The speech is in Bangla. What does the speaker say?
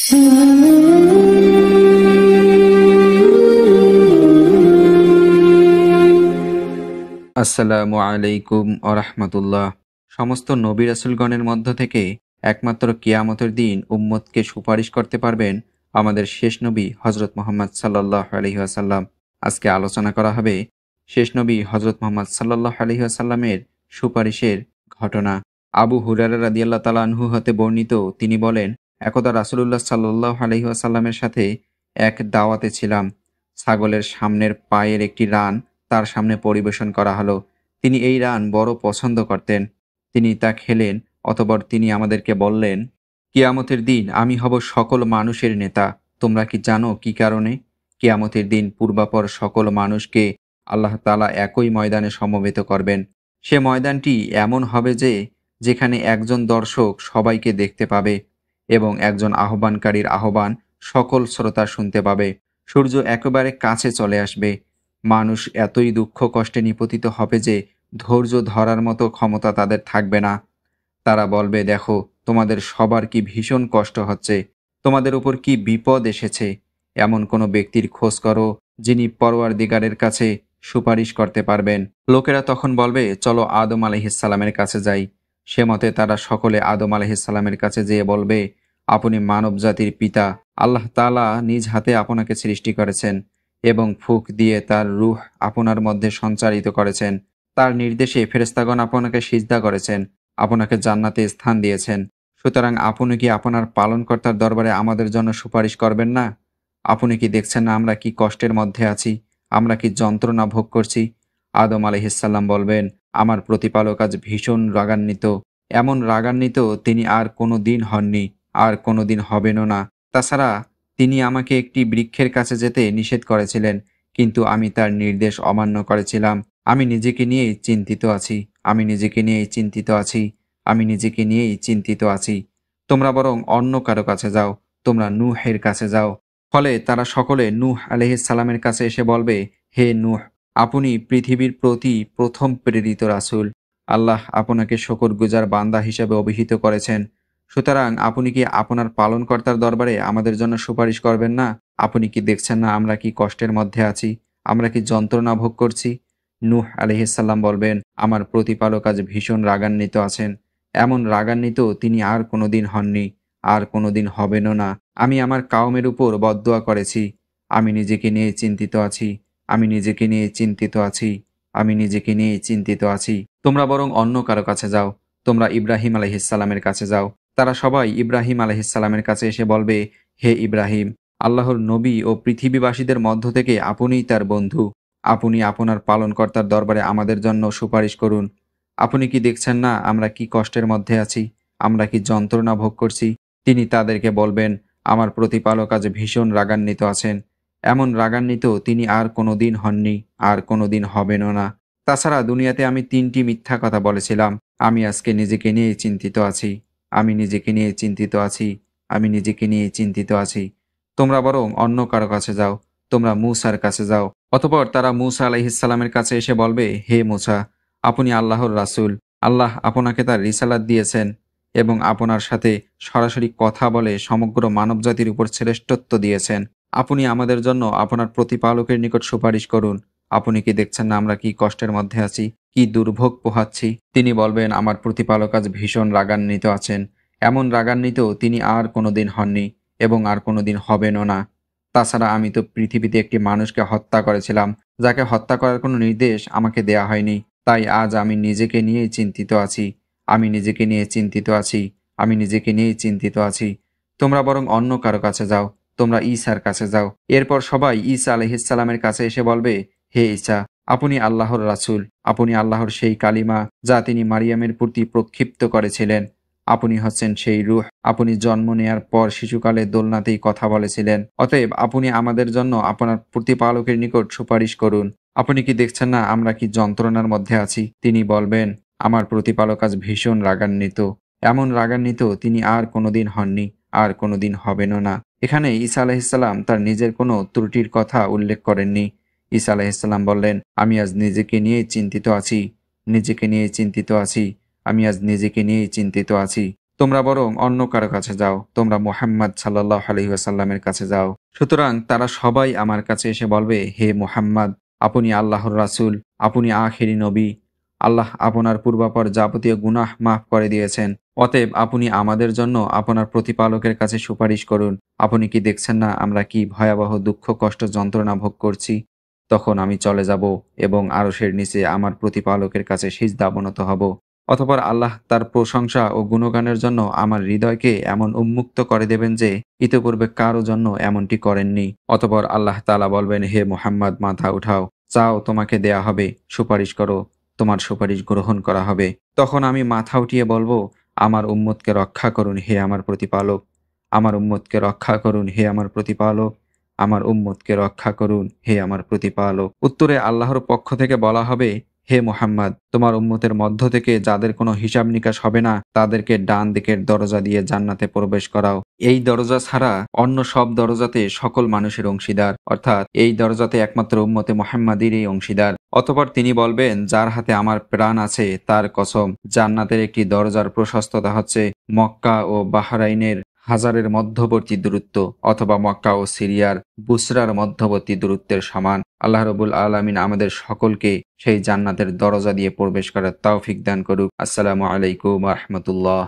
আসসালামু আলাইকুম আরহামাতুল্লাহ। সমস্ত নবী রাসূলগণের মধ্য থেকে একমাত্র কিয়ামতের দিন উম্মতকে সুপারিশ করতে পারবেন আমাদের শেষ নবী হযরত মুহাম্মদ সাল্লাল্লাহু আলাইহি ওয়াসাল্লাম। আজকে আলোচনা করা হবে শেষ নবী হযরত মুহাম্মদ সাল্লাল্লাহু আলাইহি ওয়াসাল্লামের সুপারিশের ঘটনা। আবু হুরায়রা রাদিয়াল্লাহু তাআলা আনহু হতে বর্ণিত, তিনি বলেন, একদা রাসূলুল্লাহ সাল্লাল্লাহু আলাইহি ওয়াসাল্লামের সাথে এক দাওয়াতে ছিলাম। ছাগলের সামনের পায়ের একটি রান তার সামনে পরিবেশন করা হলো। তিনি এই রান বড় পছন্দ করতেন। তিনি তা খেলেন। অতঃপর তিনি আমাদেরকে বললেন, কিয়ামতের দিন আমি হব সকল মানুষের নেতা। তোমরা কি জানো কি কারণে? কিয়ামতের দিন পূর্বাপর সকল মানুষকে আল্লাহ তাআলা একই ময়দানে সমবেত করবেন। সে ময়দানটি এমন হবে যে, যেখানে একজন দর্শক সবাইকে দেখতে পাবে এবং একজন আহ্বানকারীর আহ্বান সকল শ্রোতা শুনতে পাবে। সূর্য একেবারে কাছে চলে আসবে। মানুষ এতই দুঃখ কষ্টে নিপতিত হবে যে ধৈর্য ধরার মতো ক্ষমতা তাদের থাকবে না। তারা বলবে, দেখো, তোমাদের সবার কি ভীষণ কষ্ট হচ্ছে, তোমাদের উপর কি বিপদ এসেছে। এমন কোনো ব্যক্তির খোঁজ করো যিনি পরওয়ারদিগারের কাছে সুপারিশ করতে পারবেন। লোকেরা তখন বলবে, চলো আদম আলাইহিসসালামের কাছে যাই। সে মতে তারা সকলে আদম আলাইহিসসালামের কাছে যেয়ে বলবে, আপনি মানব জাতির পিতা। আল্লাহ তাআলা নিজ হাতে আপনাকে সৃষ্টি করেছেন এবং ফুঁক দিয়ে তার রূহ আপনার মধ্যে সঞ্চারিত করেছেন। তার নির্দেশে ফেরেশতাগণ আপনাকে সিজদা করেছেন, আপনাকে জান্নাতে স্থান দিয়েছেন। সুতরাং আপনি কি আপনার পালনকর্তার দরবারে আমাদের জন্য সুপারিশ করবেন না? আপনি কি দেখছেন না আমরা কি কষ্টের মধ্যে আছি, আমরা কি যন্ত্রণা ভোগ করছি? আদম আলাইহিসসালাম বলবেন, আমার প্রতিপালক আজ ভীষণ রাগান্বিত। এমন রাগান্বিত তিনি আর কোনো দিন হননি, আর কোনো দিন হবেনও না। তাছাড়া তিনি আমাকে একটি বৃক্ষের কাছে যেতে নিষেধ করেছিলেন, কিন্তু আমি তার নির্দেশ অমান্য করেছিলাম। আমি নিজেকে নিয়েই চিন্তিত আছি, আমি নিজেকে নিয়েই চিন্তিত আছি, আমি নিজেকে নিয়েই চিন্তিত আছি। তোমরা বরং অন্য কারো কাছে যাও, তোমরা নূহের কাছে যাও। ফলে তারা সকলে নূহ আলাইহিসসালামের কাছে এসে বলবে, হে নূহ, আপনি পৃথিবীর প্রতি প্রথম প্রেরিত রাসূল। আল্লাহ আপনাকে শুকরগুজার বান্দা হিসেবে অভিহিত করেছেন। সুতরাং আপনি কি আপনার পালনকর্তার দরবারে আমাদের জন্য সুপারিশ করবেন না? আপনি কি দেখছেন না আমরা কি কষ্টের মধ্যে আছি, আমরা কি যন্ত্রণা ভোগ করছি? নূহ আলাইহিসসালাম বলবেন, আমার প্রতিপালক আজ ভীষণ রাগান্বিত আছেন। এমন রাগান্বিত তিনি আর কোনোদিন হননি, আর কোনোদিন হবেনও না। আমি আমার কাউমের উপর বদদোয়া করেছি। আমি নিজেকে নিয়ে চিন্তিত আছি, আমি নিজেকে নিয়ে চিন্তিত আছি, আমি নিজেকে নিয়ে চিন্তিত আছি। তোমরা বরং অন্য কারো কাছে যাও, তোমরা ইব্রাহিম আলাইহিসসালামের কাছে যাও। তারা সবাই ইব্রাহিম আলাইহিসসালামের কাছে এসে বলবে, হে ইব্রাহিম, আল্লাহর নবী ও পৃথিবীবাসীদের মধ্য থেকে আপনিই তার বন্ধু। আপনি আপনার পালনকর্তার দরবারে আমাদের জন্য সুপারিশ করুন। আপনি কি দেখছেন না আমরা কি কষ্টের মধ্যে আছি, আমরা কি যন্ত্রণা ভোগ করছি? তিনি তাদেরকে বলবেন, আমার প্রতিপালক আজ ভীষণ রাগান্বিত আছেন। এমন রাগান্বিত তিনি আর কোনোদিন হননি, আর কোনোদিন হবেনও না। তাছাড়া দুনিয়াতে আমি 3টি মিথ্যা কথা বলেছিলাম। আমি আজকে নিজেকে নিয়ে চিন্তিত আছি, আমি নিজেকে নিয়ে চিন্তিত আছি, আমি নিজেকে নিয়ে চিন্তিত আছি। তোমরা বরং অন্য কারো কাছে যাও, তোমরা মূসার কাছে যাও। অতঃপর তারা মূসা আলাইহিসসালামের কাছে এসে বলবে, হে মূসা, আপনি আল্লাহর রাসূল। আল্লাহ আপনাকে তার রিসালাত দিয়েছেন এবং আপনার সাথে সরাসরি কথা বলে সমগ্র মানবজাতির উপর শ্রেষ্ঠত্ব দিয়েছেন। আপনি আমাদের জন্য আপনার প্রতিপালকের নিকট সুপারিশ করুন। আপনি কি দেখছেন না আমরা কি কষ্টের মধ্যে আছি, কি দুর্ভোগ পোহাচ্ছি? তিনি বলবেন, আমার প্রতিপালক আজ ভীষণ রাগান্বিত আছেন। এমন রাগান্বিত তিনি আর কোনোদিন হননি এবং আর কোনোদিন হবেনও না। তাছাড়া আমি তো পৃথিবীতে একটি মানুষকে হত্যা করেছিলাম, যাকে হত্যা করার কোনো নির্দেশ আমাকে দেয়া হয়নি। তাই আজ আমি নিজেকে নিয়েই চিন্তিত আছি, আমি নিজেকে নিয়ে চিন্তিত আছি, আমি নিজেকে নিয়েই চিন্তিত আছি। তোমরা বরং অন্য কারো কাছে যাও, তোমরা ঈসার কাছে যাও। এরপর সবাই ঈসা আলাইহিসসালামের কাছে এসে বলবে, হে ঈসা, আপনি আল্লাহর রাসূল, আপনি আল্লাহর সেই কালিমা যা তিনি মারিয়ামের প্রতি প্রক্ষিপ্ত করেছিলেন। আপনি হচ্ছেন সেই রূহ। আপনি জন্ম নেয়ার পর শিশুকালে দোলনাতেই কথা বলেছিলেন। অতএব আপনি আমাদের জন্য আপনার প্রতিপালকের নিকট সুপারিশ করুন। আপনি কি দেখছেন না আমরা কি যন্ত্রণার মধ্যে আছি? তিনি বলবেন, আমার প্রতিপালক আজ ভীষণ রাগান্বিত। এমন রাগান্বিত তিনি আর কোনোদিন হননি, আর কোনোদিন হবেনও না। এখানে ঈসা আলাইহিসসালাম তার নিজের কোনো ত্রুটির কথা উল্লেখ করেননি। ঈসা আলাইহিসসালাম বললেন, আমি আজ নিজেকে নিয়ে চিন্তিত আছি, নিজেকে নিয়ে চিন্তিত আছি, আমি আজ নিজেকে নিয়েই চিন্তিত আছি। তোমরা বরং অন্য কারো কাছে যাও, তোমরা মুহাম্মদ সাল্লাল্লাহু আলাইহি ওয়াসাল্লামের কাছে যাও। সুতরাং তারা সবাই আমার কাছে এসে বলবে, হে মুহাম্মদ, আপনি আল্লাহর রাসূল, আপনি আখিরি নবী। আল্লাহ আপনার পূর্বাপর যাবতীয় গুনাহ মাফ করে দিয়েছেন। অতএব আপনি আমাদের জন্য আপনার প্রতিপালকের কাছে সুপারিশ করুন। আপনি কি দেখছেন না আমরা কি ভয়াবহ দুঃখ কষ্ট যন্ত্রণা ভোগ করছি? তখন আমি চলে যাব এবং আরশের নিচে আমার প্রতিপালকের কাছে সিজদা অবনত হব। অতঃপর আল্লাহ তার প্রশংসা ও গুণগানের জন্য আমার হৃদয়কে এমন উন্মুক্ত করে দেবেন যে ইতপূর্বে কারো জন্য এমনটি করেননি। অতঃপর আল্লাহ তাআলা বলবেন, হে মুহাম্মদ, মাথা উঠাও, চাও তোমাকে দেয়া হবে, সুপারিশ করো, তোমার সুপারিশ গ্রহণ করা হবে। তখন আমি মাথা উঠিয়ে বলবো, আমার উম্মতকে রক্ষা করুন হে আমার প্রতিপালক, আমার উম্মতকে রক্ষা করুন হে আমার প্রতিপালক, আমার উম্মতকে রক্ষা করুন হে আমার প্রতিপালক। উত্তরে আল্লাহর পক্ষ থেকে বলা হবে, হে মুহাম্মদ, তোমার উম্মতের মধ্য থেকে যাদের কোনো হিসাব নিকাশ হবে না তাদেরকে ডান দিকের দরজা দিয়ে জান্নাতে প্রবেশ করাও। এই দরজা ছাড়া অন্য সব দরজাতে সকল মানুষের অংশীদার, অর্থাৎ এই দরজাতে একমাত্র উম্মতে মুহাম্মাদেরই অংশীদার। অতঃপর তিনি বলবেন, যার হাতে আমার প্রাণ আছে তার কসম, জান্নাতের একটি দরজার প্রশস্ততা হচ্ছে মক্কা ও বাহরাইনের হাজারের মধ্যবর্তী দূরত্ব, অথবা মক্কা ও সিরিয়ার বুসরার মধ্যবর্তী দূরত্বের সমান। আল্লাহ রাব্বুল আলামিন আমাদের সকলকে সেই জান্নাতের দরজা দিয়ে প্রবেশ করার তৌফিক দান করুক। আসসালামু আলাইকুম ওয়া রাহমাতুল্লাহ।